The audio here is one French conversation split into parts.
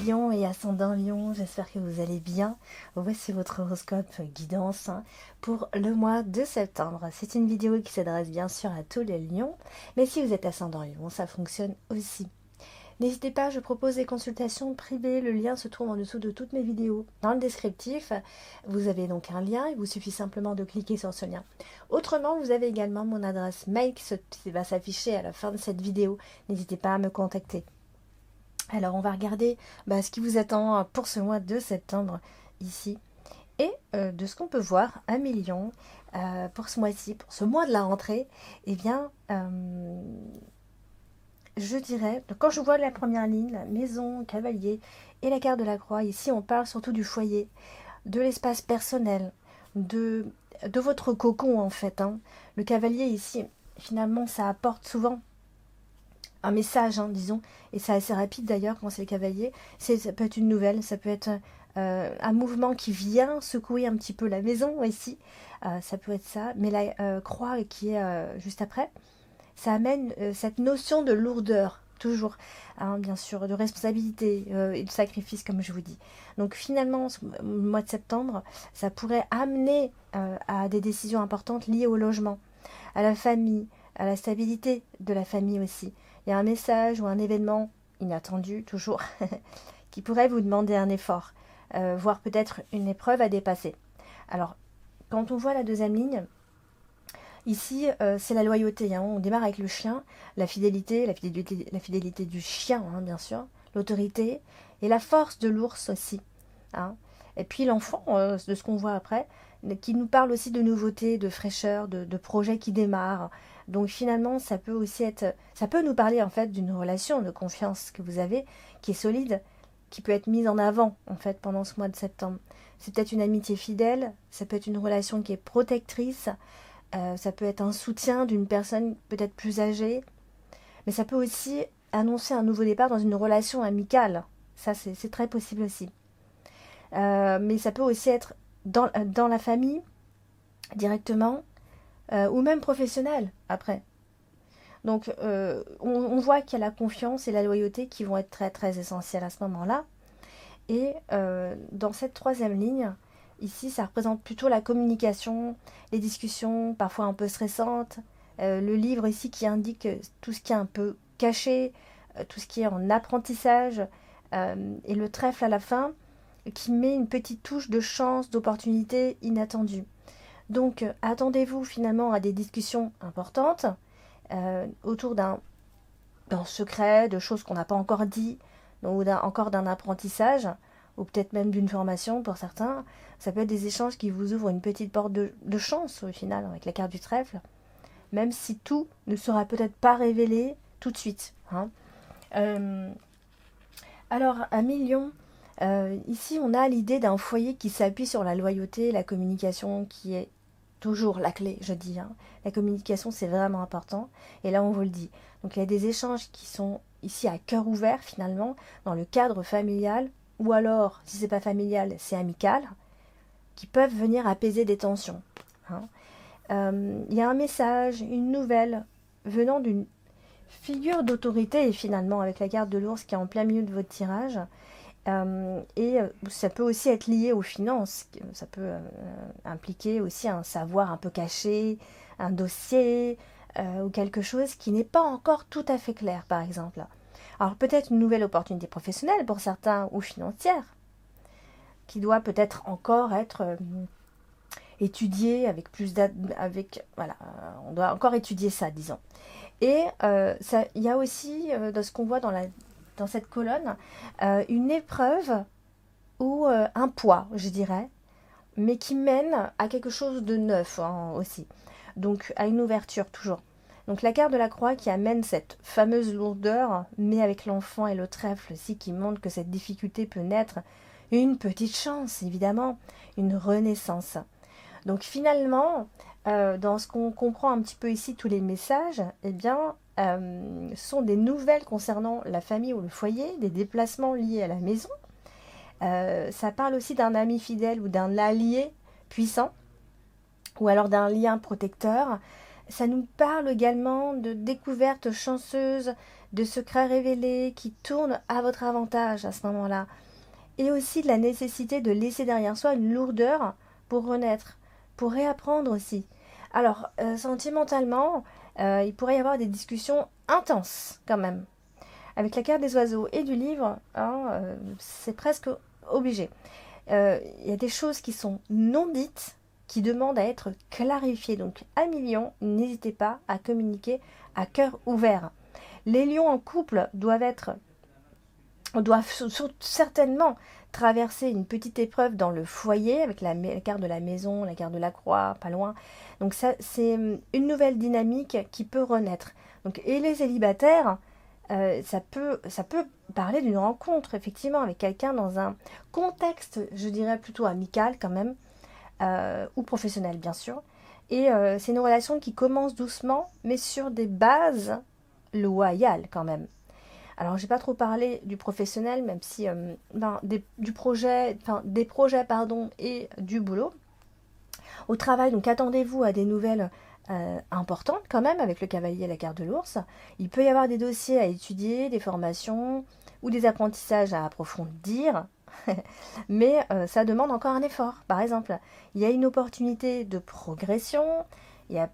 Lion et ascendant Lion, j'espère que vous allez bien. Voici votre horoscope guidance pour le mois de septembre. C'est une vidéo qui s'adresse bien sûr à tous les lions, mais si vous êtes ascendant Lion, ça fonctionne aussi. N'hésitez pas, je propose des consultations privées, le lien se trouve en dessous de toutes mes vidéos. Dans le descriptif, vous avez donc un lien, il vous suffit simplement de cliquer sur ce lien. Autrement, vous avez également mon adresse mail qui va s'afficher à la fin de cette vidéo. N'hésitez pas à me contacter. Alors on va regarder ce qui vous attend pour ce mois de septembre ici. Et de ce qu'on peut voir à Million pour ce mois-ci, pour ce mois de la rentrée, eh bien, je dirais, quand je vois la première ligne, la maison, cavalier et la carte de la croix, ici on parle surtout du foyer, de l'espace personnel, de votre cocon en fait. Le cavalier ici, finalement, ça apporte souvent un message, disons, et c'est assez rapide d'ailleurs quand c'est le cavalier. Ça peut être une nouvelle, ça peut être un mouvement qui vient secouer un petit peu la maison ici, ça peut être ça, mais la croix qui est juste après, ça amène cette notion de lourdeur, toujours, bien sûr, de responsabilité et de sacrifice, comme je vous dis. Donc finalement, le mois de septembre, ça pourrait amener à des décisions importantes liées au logement, à la famille, à la stabilité de la famille aussi. Il y a un message ou un événement inattendu, toujours, qui pourrait vous demander un effort, voire peut-être une épreuve à dépasser. Alors, quand on voit la deuxième ligne, ici, c'est la loyauté. On démarre avec le chien, la fidélité du chien, bien sûr, l'autorité et la force de l'ours aussi. Et puis l'enfant, de ce qu'on voit après, qui nous parle aussi de nouveautés, de fraîcheur, de projets qui démarrent. Donc finalement, ça peut nous parler en fait d'une relation de confiance que vous avez, qui est solide, qui peut être mise en avant en fait pendant ce mois de septembre. C'est peut-être une amitié fidèle, ça peut être une relation qui est protectrice, ça peut être un soutien d'une personne peut-être plus âgée, mais ça peut aussi annoncer un nouveau départ dans une relation amicale. Ça, c'est très possible aussi. Mais ça peut aussi être dans la famille, directement, ou même professionnel, après. Donc, on voit qu'il y a la confiance et la loyauté qui vont être très, très essentielles à ce moment-là. Et dans cette troisième ligne, ici, ça représente plutôt la communication, les discussions, parfois un peu stressantes. Le livre ici qui indique tout ce qui est un peu caché, tout ce qui est en apprentissage, et le trèfle à la fin, qui met une petite touche de chance, d'opportunité inattendue. Donc, attendez-vous finalement à des discussions importantes autour d'un secret, de choses qu'on n'a pas encore dit, ou encore d'un apprentissage, ou peut-être même d'une formation pour certains. Ça peut être des échanges qui vous ouvrent une petite porte de chance au final avec la carte du trèfle, même si tout ne sera peut-être pas révélé tout de suite. Alors, à Million, ici on a l'idée d'un foyer qui s'appuie sur la loyauté, la communication qui est toujours la clé, je dis. La communication, c'est vraiment important. Et là, on vous le dit. Donc, il y a des échanges qui sont ici à cœur ouvert, finalement, dans le cadre familial, ou alors, si c'est pas familial, c'est amical, qui peuvent venir apaiser des tensions. Il y a un message, une nouvelle, venant d'une figure d'autorité, finalement, avec la carte de l'ours qui est en plein milieu de votre tirage. Et ça peut aussi être lié aux finances, ça peut impliquer aussi un savoir un peu caché, un dossier ou quelque chose qui n'est pas encore tout à fait clair par exemple. Alors peut-être une nouvelle opportunité professionnelle pour certains ou financière, qui doit peut-être encore être étudiée avec voilà, on doit encore étudier ça, disons. Et il y a aussi, de ce qu'on voit dans cette colonne, une épreuve ou un poids, je dirais, mais qui mène à quelque chose de neuf aussi. Donc à une ouverture toujours. Donc la carte de la croix qui amène cette fameuse lourdeur, mais avec l'enfant et le trèfle aussi qui montre que cette difficulté peut naître une petite chance, évidemment, une renaissance. Donc finalement, dans ce qu'on comprend un petit peu ici, tous les messages, eh bien, sont des nouvelles concernant la famille ou le foyer, des déplacements liés à la maison. Ça parle aussi d'un ami fidèle ou d'un allié puissant, ou alors d'un lien protecteur. Ça nous parle également de découvertes chanceuses, de secrets révélés qui tournent à votre avantage à ce moment-là. Et aussi de la nécessité de laisser derrière soi une lourdeur pour renaître, pour réapprendre aussi. Alors, sentimentalement, il pourrait y avoir des discussions intenses quand même. Avec la carte des oiseaux et du livre, hein, c'est presque obligé. Il y a des choses qui sont non dites, qui demandent à être clarifiées. Donc, à million, n'hésitez pas à communiquer à cœur ouvert. Les lions en couple doivent certainement traverser une petite épreuve dans le foyer avec la carte de la maison, la carte de la croix, pas loin. Donc ça, c'est une nouvelle dynamique qui peut renaître. Donc, et les célibataires, ça peut parler d'une rencontre, effectivement, avec quelqu'un dans un contexte, je dirais, plutôt amical quand même, ou professionnel, bien sûr. Et c'est une relation qui commence doucement, mais sur des bases loyales quand même. Alors, j'ai pas trop parlé du professionnel, même si des projets pardon, et du boulot. Au travail, donc attendez-vous à des nouvelles importantes quand même avec le cavalier et la carte de l'ours. Il peut y avoir des dossiers à étudier, des formations ou des apprentissages à approfondir, mais ça demande encore un effort. Par exemple, il y a une opportunité de progression, il y a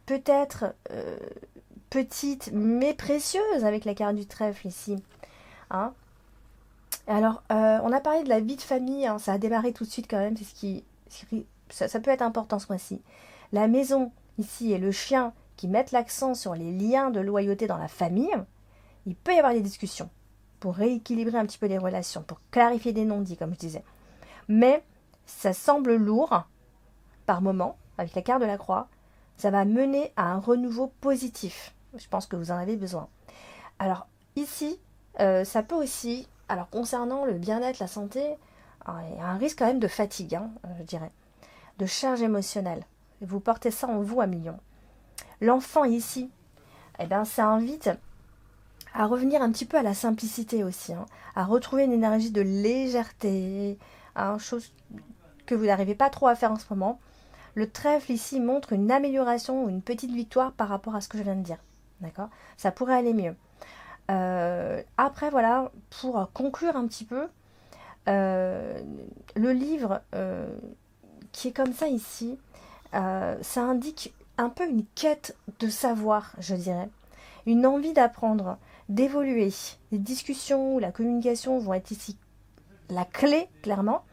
peut-être petite mais précieuse avec la carte du trèfle ici. Hein. Alors, on a parlé de la vie de famille, hein, ça a démarré tout de suite quand même, ça peut être important ce mois-ci. La maison ici et le chien qui mettent l'accent sur les liens de loyauté dans la famille, il peut y avoir des discussions pour rééquilibrer un petit peu les relations, pour clarifier des non-dits, comme je disais. Mais ça semble lourd par moment, avec la carte de la croix, ça va mener à un renouveau positif. Je pense que vous en avez besoin. Alors ici, ça peut aussi, alors concernant le bien-être, la santé, il y a un risque quand même de fatigue, hein, je dirais, de charge émotionnelle. Vous portez ça en vous à million. L'enfant ici, eh ben, ça invite à revenir un petit peu à la simplicité aussi, hein, à retrouver une énergie de légèreté, hein, chose que vous n'arrivez pas trop à faire en ce moment. Le trèfle ici montre une amélioration ou une petite victoire par rapport à ce que je viens de dire. D'accord ? Ça pourrait aller mieux. Après, voilà, pour conclure un petit peu, le livre qui est comme ça ici, ça indique un peu une quête de savoir, je dirais, une envie d'apprendre, d'évoluer. Les discussions ou la communication vont être ici la clé, clairement,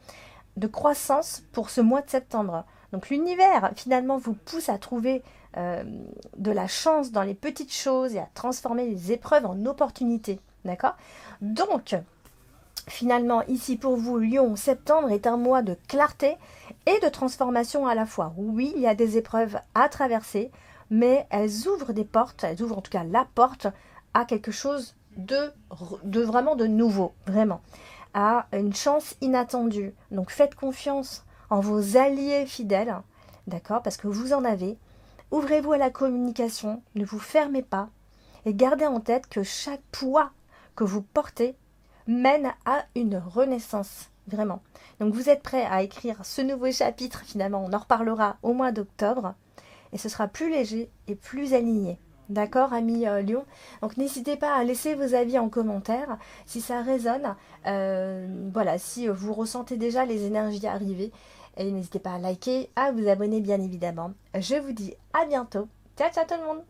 de croissance pour ce mois de septembre. Donc l'univers, finalement, vous pousse à trouver de la chance dans les petites choses et à transformer les épreuves en opportunités. D'accord ? Donc, finalement, ici pour vous, Lion, septembre est un mois de clarté et de transformation à la fois. Oui, il y a des épreuves à traverser, mais elles ouvrent des portes, elles ouvrent en tout cas la porte à quelque chose de vraiment de nouveau, vraiment, à une chance inattendue. Donc faites confiance en vos alliés fidèles, d'accord, parce que vous en avez. Ouvrez-vous à la communication, ne vous fermez pas et gardez en tête que chaque poids que vous portez mène à une renaissance, vraiment. Donc vous êtes prêts à écrire ce nouveau chapitre, finalement, on en reparlera au mois d'octobre, et ce sera plus léger et plus aligné. D'accord, amis Lion? Donc n'hésitez pas à laisser vos avis en commentaire si ça résonne. Voilà, si vous ressentez déjà les énergies arriver. Et n'hésitez pas à liker, à vous abonner bien évidemment. Je vous dis à bientôt. Ciao ciao tout le monde!